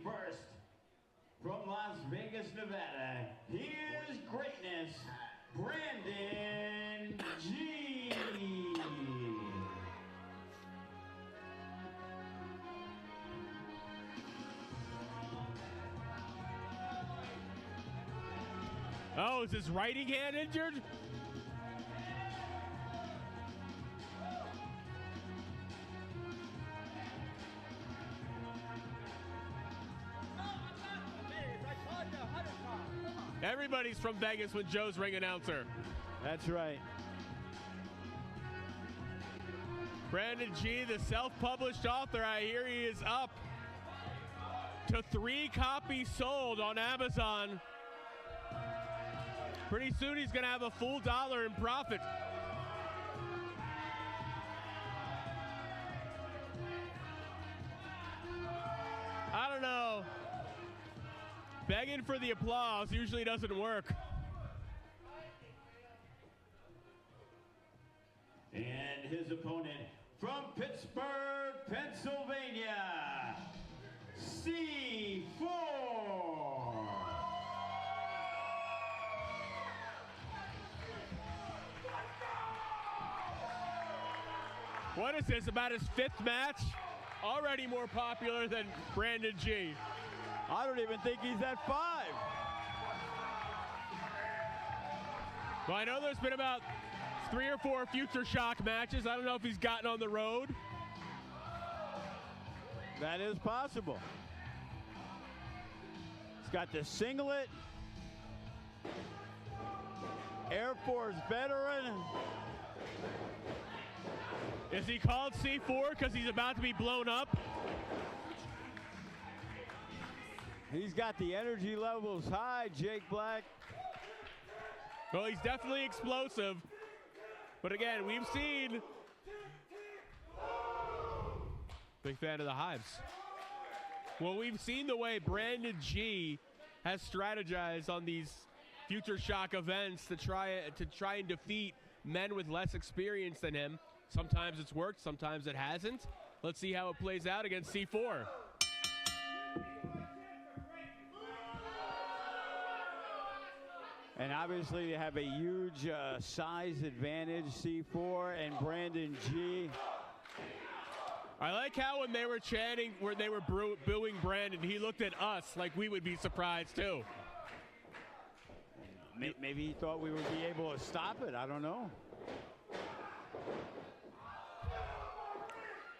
first from Las Vegas, Nevada. Here's greatness, Brandon G. Oh, is his righty hand injured? Everybody's from Vegas when Joe's ring announcer. That's right. Brandon G, the self-published author, I hear he is up to 3 copies sold on Amazon. Pretty soon he's going to have a full $1 in profit. I don't know. Begging for the applause usually doesn't work. And his opponent from Pittsburgh, Pennsylvania, C4. What is this, about his 5th match? Already more popular than Brandon G. I don't even think he's at 5. Well, I know there's been about 3 or 4 FutureShock matches. I don't know if he's gotten on the road. That is possible. He's got the singlet. Air Force veteran. Is he called C4 because he's about to be blown up? He's got the energy levels high, Jake Black. Well, he's definitely explosive. But again, we've seen... Big fan of the Hives. Well, we've seen the way Brandon G has strategized on these FutureShock events to try and defeat men with less experience than him. Sometimes it's worked, sometimes it hasn't. Let's see how it plays out against C4. And obviously they have a huge size advantage, C4 and Brandon G. I like how when they were chanting, where they were booing Brandon, he looked at us like we would be surprised too. Maybe he thought we would be able to stop it. I don't know.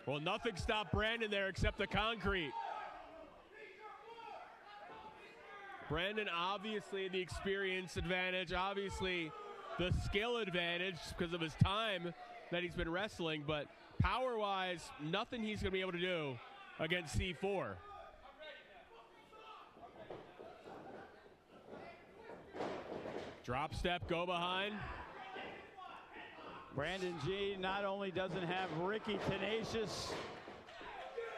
Well, nothing stopped Brandon there except the concrete. Brandon, obviously the experience advantage, obviously the skill advantage because of his time that he's been wrestling, but power-wise, nothing he's going to be able to do against C4. Drop step, go behind. Brandon G not only doesn't have Ricky Tenacious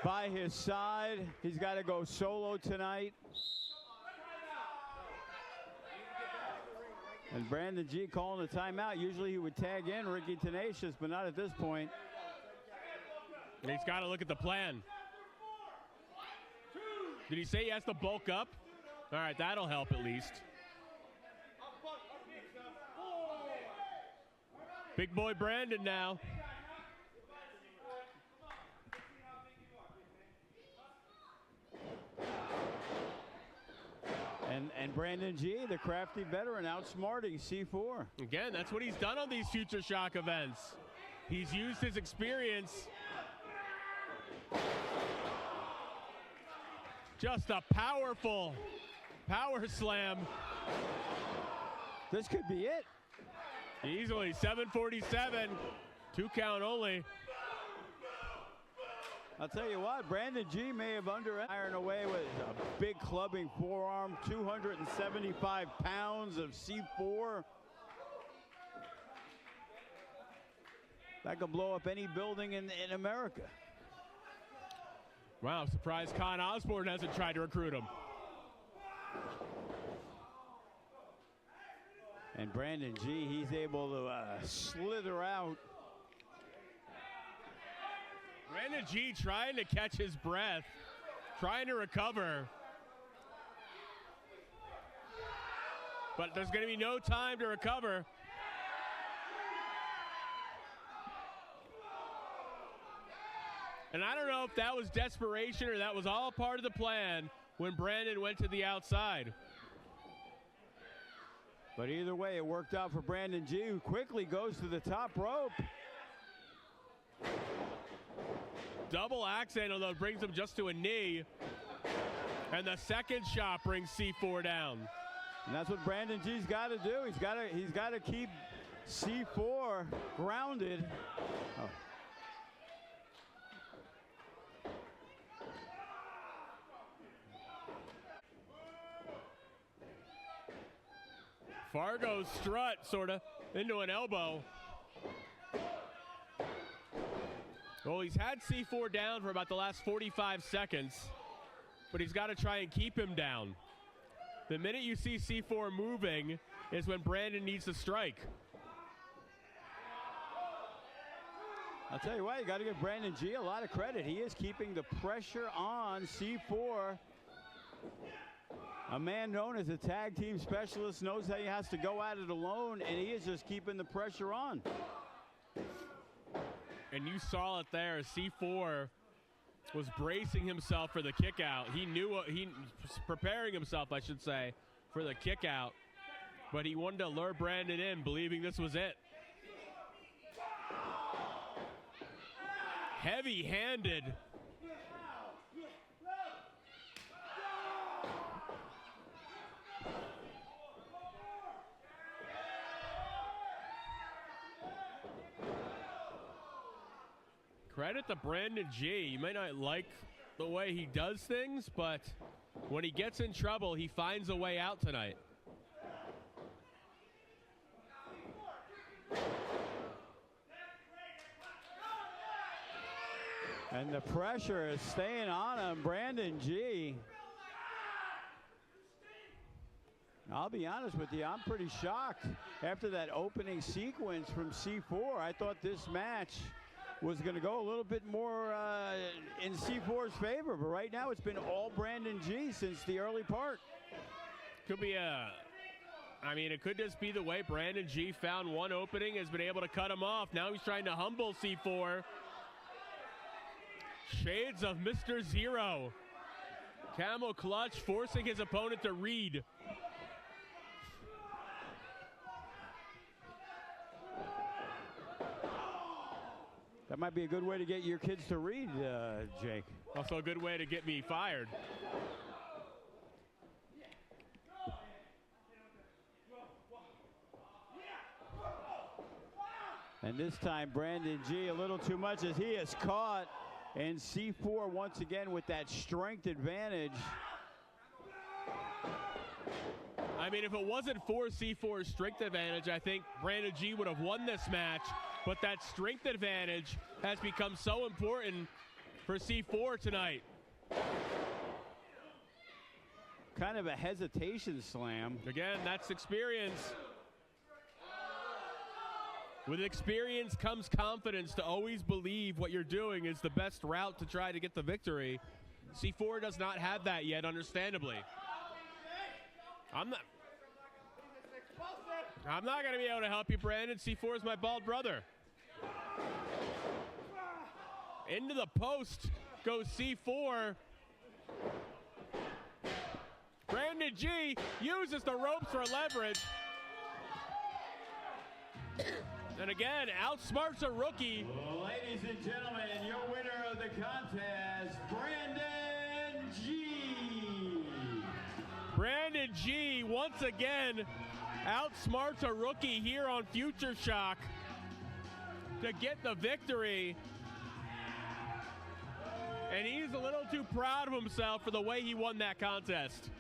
by his side, he's got to go solo tonight. And Brandon G calling a timeout. Usually he would tag in Ricky Tenacious, but not at this point. And he's got to look at the plan. Did he say he has to bulk up? All right, that'll help at least. Big boy Brandon now. And Brandon G, the crafty veteran, outsmarting C4. Again, that's what he's done on these FutureShock events. He's used his experience. Just a powerful power slam. This could be it. Easily, 747, 2 count only. I'll tell you what, Brandon G may have iron away with a big clubbing forearm, 275 pounds of C4. That could blow up any building in America. Wow, surprised Con Osborne hasn't tried to recruit him. And Brandon G, he's able to slither out. Brandon G trying to catch his breath, trying to recover. But there's going to be no time to recover. And I don't know if that was desperation or that was all part of the plan when Brandon went to the outside. But either way, it worked out for Brandon G, who quickly goes to the top rope. Double axe handle, though, brings him just to a knee. And the second shot brings C4 down. And that's what Brandon G's got to do. He's got to keep C4 grounded. Oh. Fargo's strut, sort of, into an elbow. Well, he's had C4 down for about the last 45 seconds, but he's got to try and keep him down. The minute you see C4 moving is when Brandon needs to strike. I'll tell you what, you got to give Brandon G a lot of credit. He is keeping the pressure on C4. A man known as a tag team specialist knows how he has to go at it alone, and he is just keeping the pressure on. And you saw it there. C4 was bracing himself for the kick out. He knew he was preparing himself, I should say, for the kick out. But he wanted to lure Brandon in, believing this was it. Heavy-handed. Credit to Brandon G. You may not like the way he does things, but when he gets in trouble, he finds a way out tonight. And the pressure is staying on him, Brandon G. I'll be honest with you, I'm pretty shocked. After that opening sequence from C4, I thought this match was going to go a little bit more in C4's favor, but right now it's been all Brandon G since the early part. Could be it could just be the way Brandon G found one opening, has been able to cut him off. Now he's trying to humble C4. Shades of Mr. Zero. Camel clutch, forcing his opponent to read. That might be a good way to get your kids to read, Jake. Also a good way to get me fired. And this time, Brandon G a little too much as he is caught. And C4 once again with that strength advantage. I mean, if it wasn't for C4's strength advantage, I think Brandon G would have won this match. But that strength advantage has become so important for C4 tonight. Kind of a hesitation slam. Again, that's experience. With experience comes confidence to always believe what you're doing is the best route to try to get the victory. C4 does not have that yet, understandably. I'm not going to be able to help you, Brandon. C4 is my bald brother. Into the post goes C4. Brandon G uses the ropes for leverage. And again, outsmarts a rookie. Ladies and gentlemen, your winner of the contest, Brandon G. Brandon G once again outsmarts a rookie here on FutureShock to get the victory. And he's a little too proud of himself for the way he won that contest.